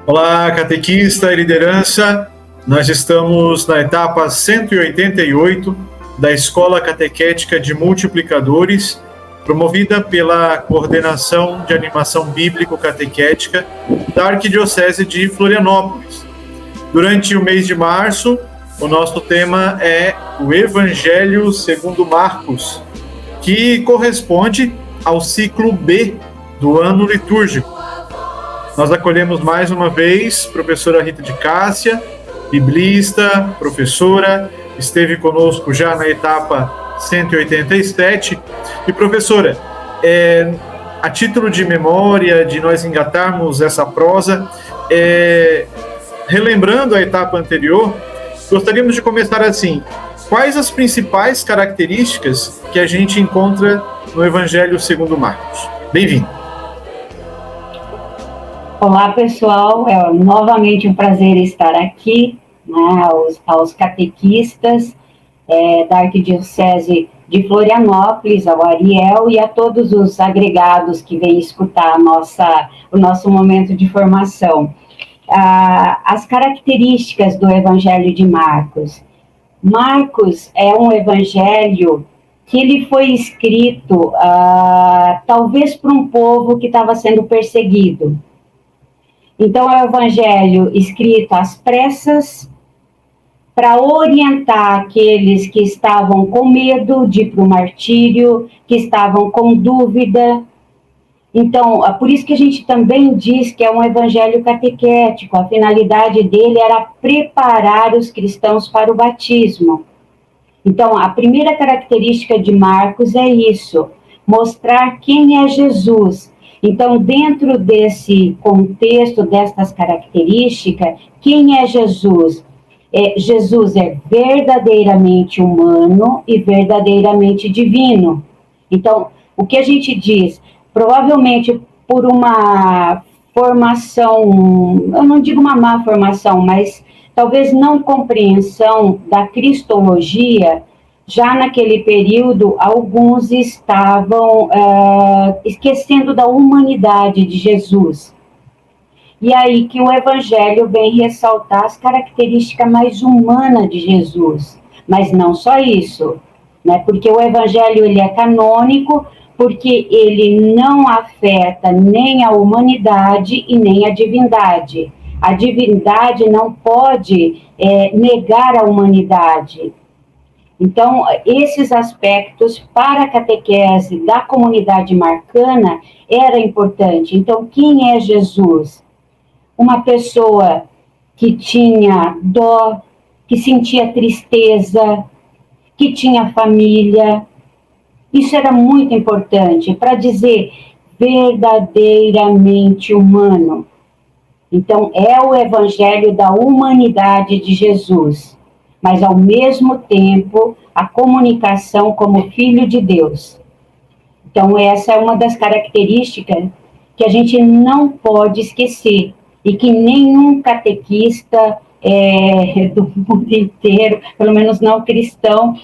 Olá, catequista e liderança. Nós estamos na etapa 188 da Escola Catequética de Multiplicadores, promovida pela Coordenação de Animação Bíblico-Catequética da Arquidiocese de Florianópolis. Durante o mês de março, o nosso tema é o Evangelho segundo Marcos, que corresponde ao ciclo B do ano litúrgico. Nós acolhemos mais uma vez a professora Rita de Cássia, biblista, professora, esteve conosco já na etapa 187. E professora, a título de memória, de nós engatarmos essa prosa, relembrando a etapa anterior, gostaríamos de começar assim: quais as principais características que a gente encontra no Evangelho segundo Marcos? Bem-vindo. Olá, pessoal, é novamente um prazer estar aqui, né, aos catequistas da Arquidiocese de Florianópolis, ao Ariel e a todos os agregados que vêm escutar o nosso momento de formação. As características do Evangelho de Marcos. Marcos é um evangelho que ele foi escrito talvez para um povo que estava sendo perseguido. Então, é o evangelho escrito às pressas para orientar aqueles que estavam com medo de ir para o martírio, que estavam com dúvida. Então, por isso que a gente também diz que é um evangelho catequético. A finalidade dele era preparar os cristãos para o batismo. Então, a primeira característica de Marcos é isso, mostrar quem é Jesus. Então, dentro desse contexto, destas características, quem é Jesus? Jesus é verdadeiramente humano e verdadeiramente divino. Então, o que a gente diz? Provavelmente por uma formação, eu não digo uma má formação, mas talvez não compreensão da cristologia. Já naquele período, alguns estavam esquecendo da humanidade de Jesus. E aí que o Evangelho vem ressaltar as características mais humanas de Jesus. Mas não só isso, né? Porque o Evangelho ele é canônico, porque ele não afeta nem a humanidade e nem a divindade. A divindade não pode negar a humanidade. Então, esses aspectos para a catequese da comunidade marcana era importante. Então, quem é Jesus? Uma pessoa que tinha dó, que sentia tristeza, que tinha família. Isso era muito importante para dizer verdadeiramente humano. Então, é o evangelho da humanidade de Jesus, mas ao mesmo tempo a comunicação como filho de Deus. Então essa é uma das características que a gente não pode esquecer e que nenhum catequista do mundo inteiro, pelo menos não cristão,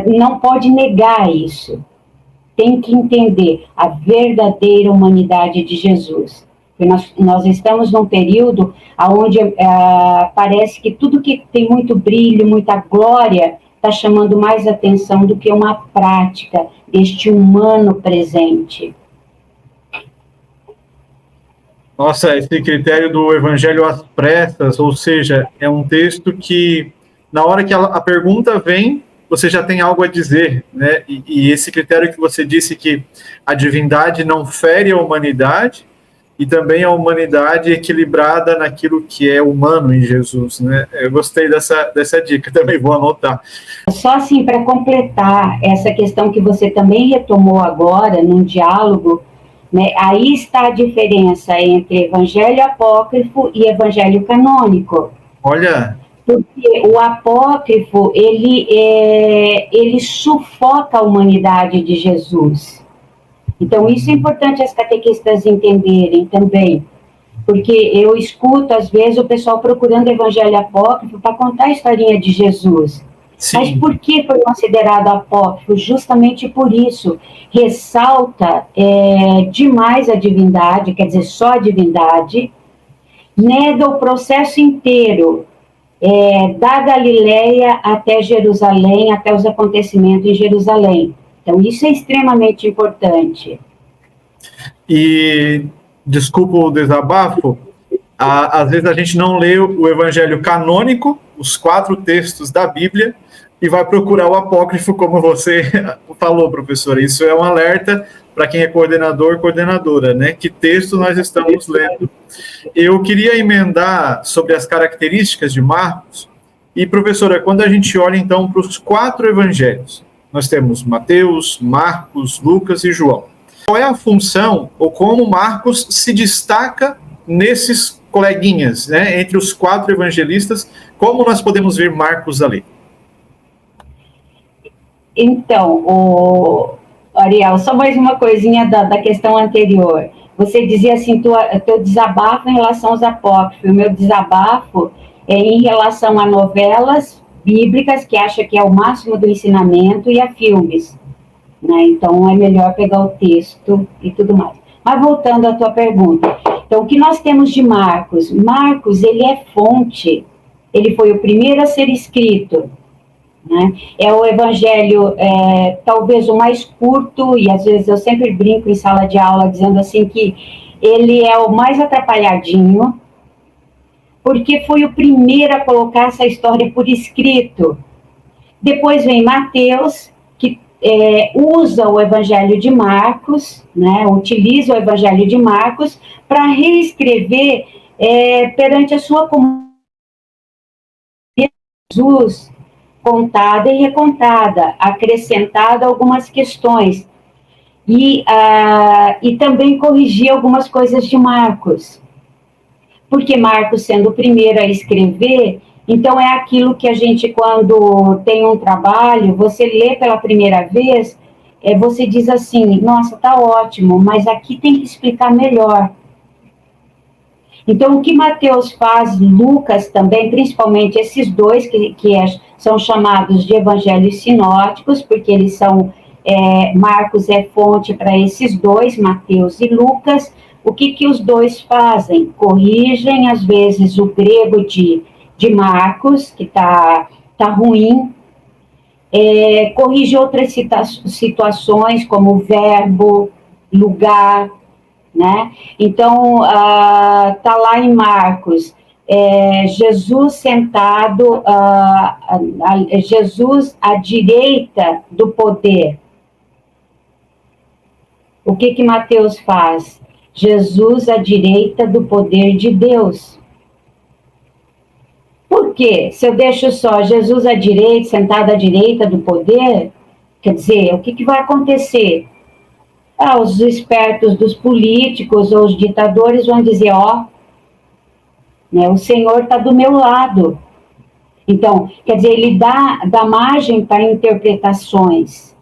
não pode negar isso. Tem que entender a verdadeira humanidade de Jesus. Nós estamos num período onde parece que tudo que tem muito brilho, muita glória, está chamando mais atenção do que uma prática deste humano presente. Nossa, esse critério do Evangelho às pressas, ou seja, é um texto que, na hora que a pergunta vem, você já tem algo a dizer, né? E esse critério que você disse que a divindade não fere a humanidade, e também a humanidade equilibrada naquilo que é humano em Jesus, né? Eu gostei dessa dica, também vou anotar. Só assim, para completar essa questão que você também retomou agora, num diálogo, né? Aí está a diferença entre evangelho apócrifo e evangelho canônico. Olha! Porque o apócrifo, ele sufoca a humanidade de Jesus. Então, isso é importante as catequistas entenderem também, porque eu escuto, às vezes, o pessoal procurando evangelho apócrifo para contar a historinha de Jesus. Sim. Mas por que foi considerado apócrifo? Justamente por isso. Ressalta demais a divindade, quer dizer, só a divindade, nega o processo inteiro, da Galileia até Jerusalém, até os acontecimentos em Jerusalém. Então, isso é extremamente importante. E, desculpa o desabafo, às vezes a gente não lê o evangelho canônico, os 4 textos da Bíblia, e vai procurar o apócrifo, como você falou, professora. Isso é um alerta para quem é coordenador, coordenadora, né? Que texto nós estamos lendo. Eu queria emendar sobre as características de Marcos. E, professora, quando a gente olha, então, para os 4 evangelhos, nós temos Mateus, Marcos, Lucas e João. Qual é a função, ou como Marcos se destaca nesses coleguinhas, né? Entre os 4 evangelistas, como nós podemos ver Marcos ali? Então, Ariel, só mais uma coisinha da questão anterior. Você dizia assim, teu desabafo em relação aos apócrifos. O meu desabafo é em relação a novelas bíblicas, que acha que é o máximo do ensinamento, e a filmes. Né? Então, é melhor pegar o texto e tudo mais. Mas voltando à tua pergunta. Então, o que nós temos de Marcos? Marcos, ele é fonte. Ele foi o primeiro a ser escrito. Né? É o evangelho, talvez o mais curto, e às vezes eu sempre brinco em sala de aula dizendo assim que ele é o mais atrapalhadinho, porque foi o primeiro a colocar essa história por escrito. Depois vem Mateus, que usa o evangelho de Marcos, né? Utiliza o evangelho de Marcos para reescrever perante a sua comunidade Jesus, contada e recontada, acrescentada algumas questões, e também corrigir algumas coisas de Marcos, porque Marcos, sendo o primeiro a escrever, então é aquilo que a gente, quando tem um trabalho, você lê pela primeira vez, você diz assim, nossa, tá ótimo, mas aqui tem que explicar melhor. Então, o que Mateus faz, Lucas também, principalmente esses dois, são chamados de evangelhos sinóticos, porque eles são, Marcos é fonte para esses dois, Mateus e Lucas. O que os dois fazem? Corrigem, às vezes, o grego de Marcos, que tá ruim, corrige outras situações, como verbo, lugar, né? Então, tá lá em Marcos, Jesus sentado, Jesus à direita do poder. O que Mateus faz? Jesus à direita do poder de Deus. Por quê? Se eu deixo só Jesus à direita, sentado à direita do poder, quer dizer, o que vai acontecer? Os espertos dos políticos ou os ditadores vão dizer, né, o Senhor está do meu lado. Então, quer dizer, ele dá margem para interpretações.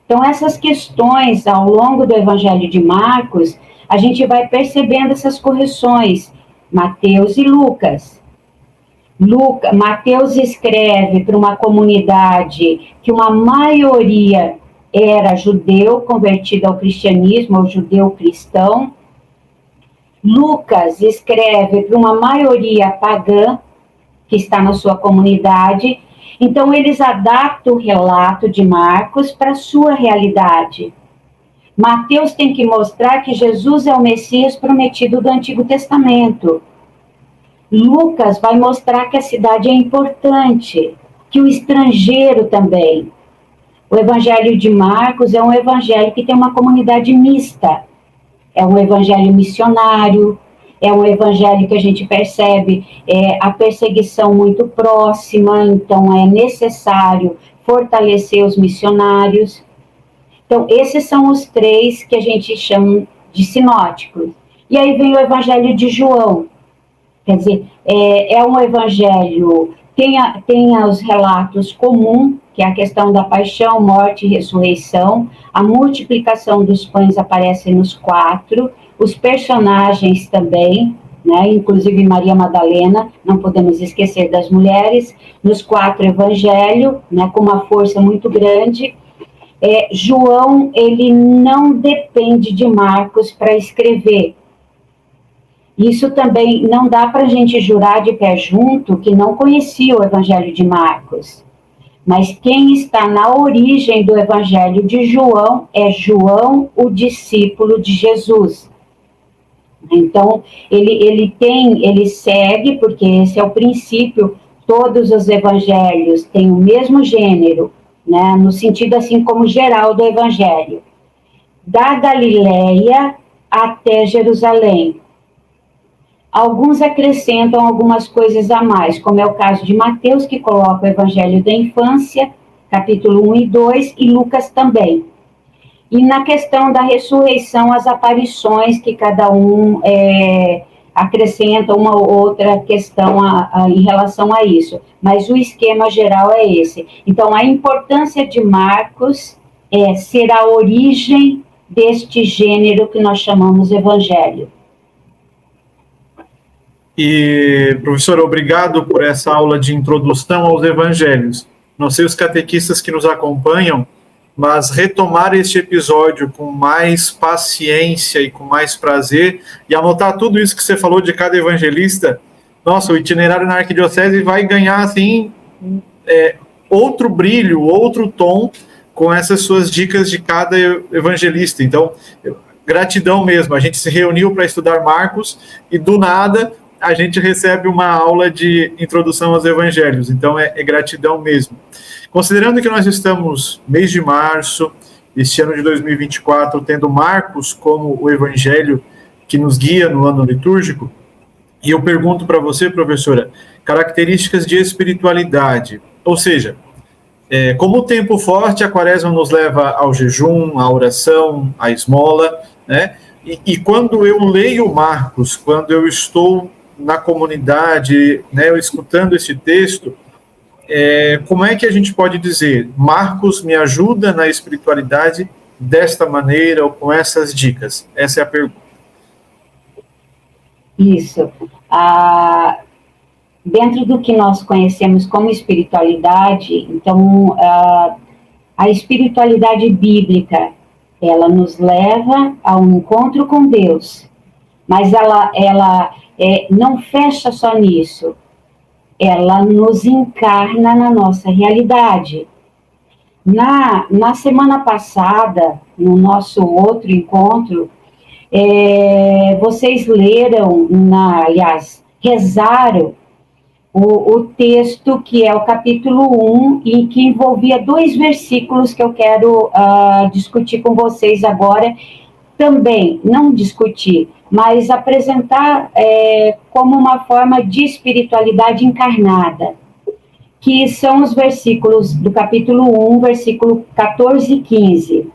Então, essas questões, ao longo do Evangelho de Marcos, a gente vai percebendo essas correções. Mateus e Lucas. Mateus escreve para uma comunidade que uma maioria era judeu convertido ao cristianismo, ou judeu cristão. Lucas escreve para uma maioria pagã que está na sua comunidade. Então, eles adaptam o relato de Marcos para a sua realidade. Mateus tem que mostrar que Jesus é o Messias prometido do Antigo Testamento. Lucas vai mostrar que a cidade é importante, que o estrangeiro também. O evangelho de Marcos é um evangelho que tem uma comunidade mista. É um evangelho missionário, é um evangelho que a gente percebe a perseguição muito próxima, então é necessário fortalecer os missionários. Então, esses são os 3 que a gente chama de sinóticos. E aí vem o evangelho de João. Quer dizer, é um evangelho, tem os relatos comuns, que é a questão da paixão, morte e ressurreição. A multiplicação dos pães aparece nos 4, os personagens também, né? Inclusive Maria Madalena, não podemos esquecer das mulheres, nos 4 evangelhos, né? Com uma força muito grande. João, ele não depende de Marcos para escrever. Isso também não dá para a gente jurar de pé junto que não conhecia o Evangelho de Marcos. Mas quem está na origem do Evangelho de João é João, o discípulo de Jesus. Então, ele segue, porque esse é o princípio, todos os evangelhos têm o mesmo gênero, né, no sentido assim como geral do evangelho, da Galileia até Jerusalém. Alguns acrescentam algumas coisas a mais, como é o caso de Mateus, que coloca o evangelho da infância, capítulo 1 e 2, e Lucas também. E na questão da ressurreição, as aparições que cada um acrescenta uma ou outra questão em relação a isso. Mas o esquema geral é esse. Então, a importância de Marcos é ser a origem deste gênero que nós chamamos evangelho. E, professor, obrigado por essa aula de introdução aos evangelhos. Não sei os catequistas que nos acompanham, mas retomar este episódio com mais paciência e com mais prazer e anotar tudo isso que você falou de cada evangelista, nossa, o itinerário na arquidiocese vai ganhar, assim, outro brilho, outro tom com essas suas dicas de cada evangelista. Então, gratidão mesmo. A gente se reuniu para estudar Marcos e, do nada, a gente recebe uma aula de introdução aos evangelhos. Então, é gratidão mesmo. Considerando que nós estamos mês de março, este ano de 2024, tendo Marcos como o evangelho que nos guia no ano litúrgico, e eu pergunto para você, professora, características de espiritualidade, ou seja, como o tempo forte, a quaresma nos leva ao jejum, à oração, à esmola, né? E quando eu leio Marcos, quando eu estou na comunidade, né, eu escutando esse texto, como é que a gente pode dizer, Marcos me ajuda na espiritualidade desta maneira ou com essas dicas? Essa é a pergunta. Isso. Dentro do que nós conhecemos como espiritualidade, então, a espiritualidade bíblica, ela nos leva a um encontro com Deus, mas ela não fecha só nisso. Ela nos encarna na nossa realidade. Na semana passada, no nosso outro encontro, vocês leram, rezaram o texto que é o capítulo 1 e que envolvia 2 versículos que eu quero discutir com vocês agora. Também, não discutir, mas apresentar como uma forma de espiritualidade encarnada, que são os versículos do capítulo 1, versículo 14 e 15,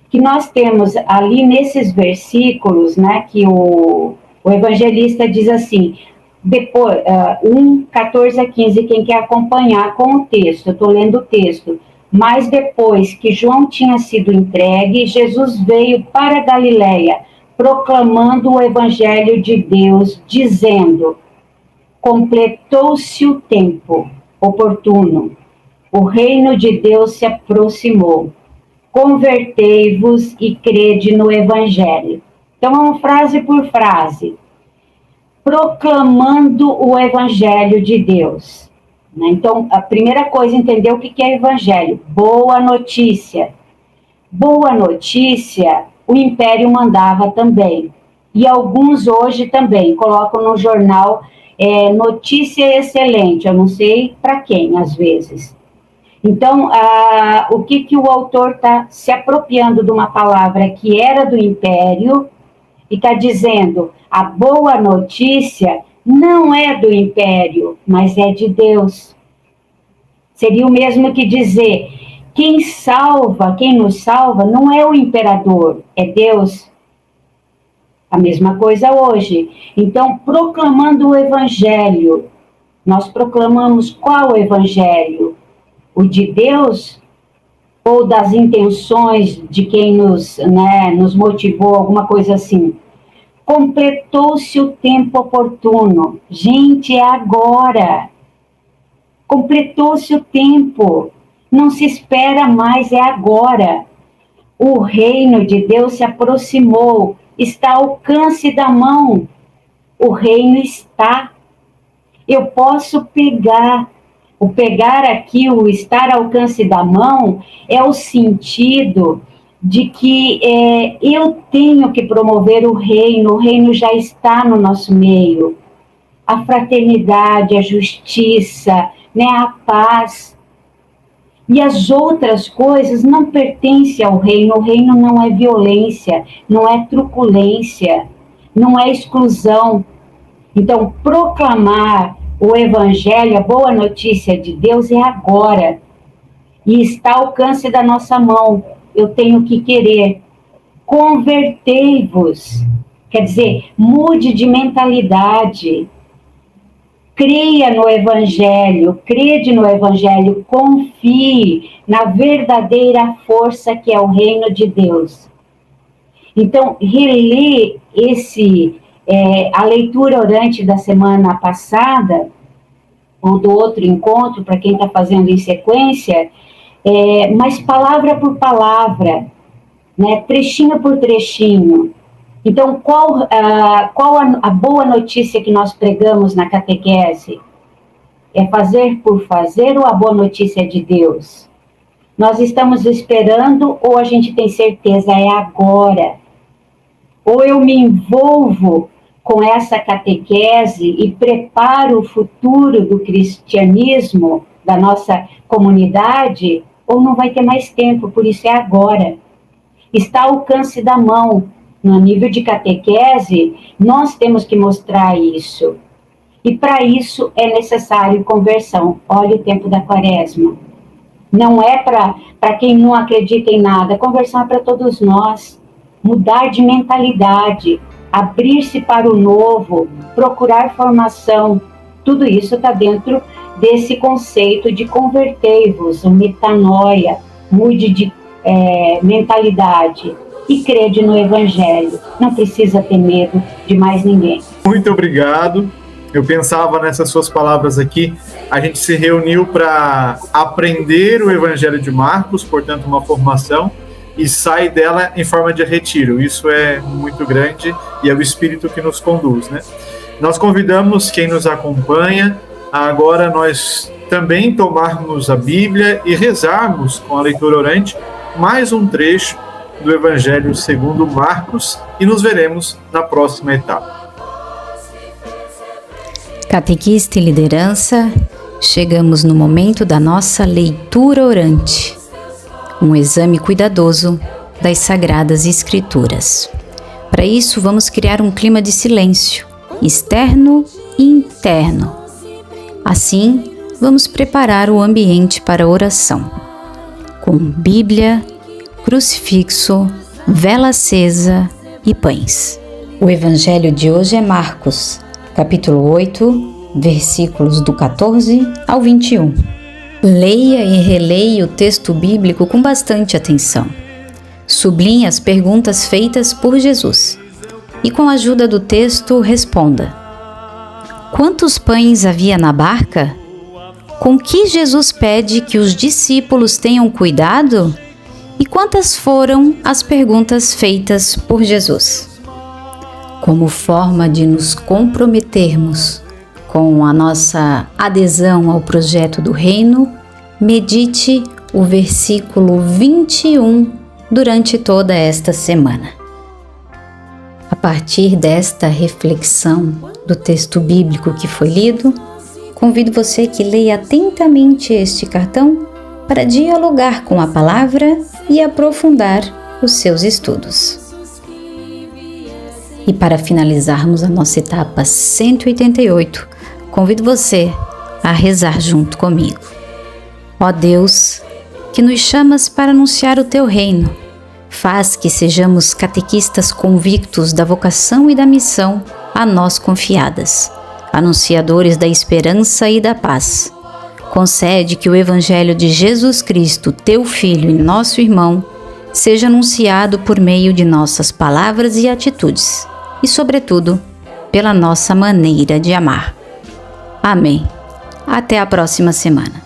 que nós temos ali nesses versículos, né, que o evangelista diz assim, depois, 1, 14 a 15, quem quer acompanhar com o texto, eu estou lendo o texto, mas depois que João tinha sido entregue, Jesus veio para Galileia, proclamando o evangelho de Deus, dizendo, completou-se o tempo oportuno, o reino de Deus se aproximou, convertei-vos e crede no evangelho. Então, vamos frase por frase. Proclamando o evangelho de Deus. Então, a primeira coisa, entender o que é evangelho. Boa notícia. Boa notícia, o Império mandava também. E alguns hoje também colocam no jornal notícia excelente. Eu não sei para quem, às vezes. Então, o que o autor está se apropriando de uma palavra que era do Império e está dizendo, a boa notícia não é do Império, mas é de Deus. Seria o mesmo que dizer, quem nos salva, não é o imperador, é Deus. A mesma coisa hoje. Então, proclamando o Evangelho, nós proclamamos qual Evangelho? O de Deus ou das intenções de quem nos motivou, alguma coisa assim? Completou-se o tempo oportuno. Gente, é agora. Completou-se o tempo. Não se espera mais, é agora. O reino de Deus se aproximou, está ao alcance da mão. o reino está. Eu posso pegar. O pegar aqui, o estar ao alcance da mão, é o sentido de que eu tenho que promover o reino já está no nosso meio. A fraternidade, a justiça, né, a paz. E as outras coisas não pertencem ao reino. O reino não é violência, não é truculência, não é exclusão. Então, proclamar o evangelho, a boa notícia de Deus é agora. E está ao alcance da nossa mão. Eu tenho que querer. Convertei-vos. Quer dizer, mude de mentalidade. Creia no evangelho, crede no evangelho, confie na verdadeira força que é o reino de Deus. Então, reler a leitura orante da semana passada, ou do outro encontro, para quem está fazendo em sequência, mas palavra por palavra, né, trechinho por trechinho. Então, qual a boa notícia que nós pregamos na catequese? É fazer por fazer ou a boa notícia é de Deus? Nós estamos esperando ou a gente tem certeza é agora? Ou eu me envolvo com essa catequese e preparo o futuro do cristianismo, da nossa comunidade, ou não vai ter mais tempo, por isso é agora. Está ao alcance da mão. No nível de catequese, nós temos que mostrar isso. E para isso é necessário conversão. Olha o tempo da quaresma. Não é para quem não acredita em nada. Conversão é para todos nós. Mudar de mentalidade, abrir-se para o novo, procurar formação. Tudo isso está dentro desse conceito de convertei-vos, metanoia, mude de mentalidade. E crede no evangelho. Não precisa ter medo de mais ninguém. Muito obrigado. Eu pensava nessas suas palavras aqui. A gente se reuniu para aprender o evangelho de Marcos, portanto uma formação, e sai dela em forma de retiro. Isso é muito grande e é o Espírito que nos conduz, né? Nós convidamos quem nos acompanha a agora nós também tomarmos a Bíblia e rezarmos com a leitura orante mais um trecho do Evangelho segundo Marcos e nos veremos na próxima etapa. Catequista e liderança, chegamos no momento da nossa leitura orante, um exame cuidadoso das Sagradas Escrituras. Para isso, vamos criar um clima de silêncio, externo e interno. Assim, vamos preparar o ambiente para a oração, com Bíblia, crucifixo, vela acesa e pães. O evangelho de hoje é Marcos, capítulo 8, versículos do 14 ao 21. Leia e releia o texto bíblico com bastante atenção. Sublinhe as perguntas feitas por Jesus e, com a ajuda do texto, responda: quantos pães havia na barca? Com que Jesus pede que os discípulos tenham cuidado? E quantas foram as perguntas feitas por Jesus? Como forma de nos comprometermos com a nossa adesão ao projeto do reino, medite o versículo 21 durante toda esta semana. A partir desta reflexão do texto bíblico que foi lido, convido você que leia atentamente este cartão para dialogar com a palavra e aprofundar os seus estudos. E para finalizarmos a nossa etapa 188, convido você a rezar junto comigo. Ó Deus, que nos chamas para anunciar o teu reino, faz que sejamos catequistas convictos da vocação e da missão a nós confiadas, anunciadores da esperança e da paz. Concede que o Evangelho de Jesus Cristo, teu Filho e nosso irmão, seja anunciado por meio de nossas palavras e atitudes, e, sobretudo, pela nossa maneira de amar. Amém. Até a próxima semana.